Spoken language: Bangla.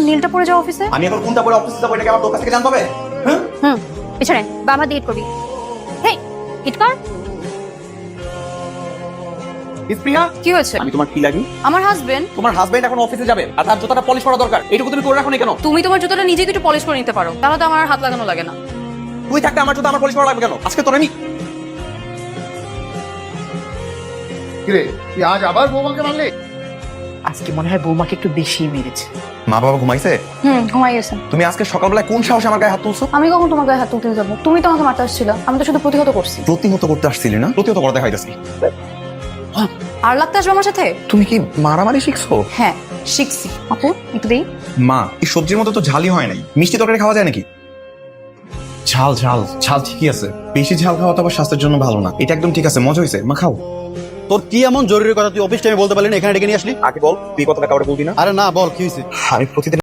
নীলটা পরে যাও অফিসে? আমি এখন কোনটা পরে অফিসে যাবো এটা কি আমার তোর কাছ থেকে জানতে হবে? হুম, পিছনে বাবা দিয়ে হিট করবি। হেই, হিট কর। প্রিয়া, কি হয়েছে? আমি তোমার কি লাগি? আমার হাজবেন্ড। তোমার হাজবেন্ড এখন অফিসে যাবে আর তার জুতাটা পলিশ করা দরকার। এইটুকু তুমি করে রাখো না কেন? তুমি তোমার জুতোটা নিজেই একটু পলিশ করে নিতে পারো, তাহলে তো আমার আর হাত লাগানো লাগে না। তুই থাকতে আমার জুতা আমার পলিশ করা লাগবে কেন? আজকে তোর আমি কিরে তুই আজ আবার বৌমাকে মারলি? আজকে মনে হয় বৌমাকে একটু বেশি মেরেছে। মা বাবা ঘুমাইছে? ঘুমাই গেছে। তুমি আজকে সকালবেলায় কোন সাহসে আমার গায়ে হাত তুলছো? আমি কখন তোমার গায়ে হাত তুলতে যাবো? তুমি তো আমাকে মারতে আসছিল, আমি তো শুধু প্রতিহত করছি। প্রতিহত করতে আসছিলি না? প্রতিহত করতে দেখাইতেছি। আর লাগতে আসবে আমার সাথে? তুমি কি মারামারি শিখছো? হ্যাঁ, শিখছি। আপু একটু দেই। মা, এই সবজির মতো তো ঝালই হয় নাই। মিষ্টি তরকারি খাওয়া যায় নাকি? ঝাল ঝাল ঝাল ঠিকই আছে। বেশি ঝাল খাওয়া তো আবার স্বাস্থ্যের জন্য ভালো না। এটা একদম ঠিক আছে, মজা হয়েছে। মা খাও। তোর কি এমন জরুরি কথা তুই অফিস টাইমে বলতে পারলি না, এখানে ডেকে নিয়ে আসলি? আগে বল, তুই কথাটা কাউকে বলবি না। আরে না, বল কি হয়েছে? আমি প্রতিদিন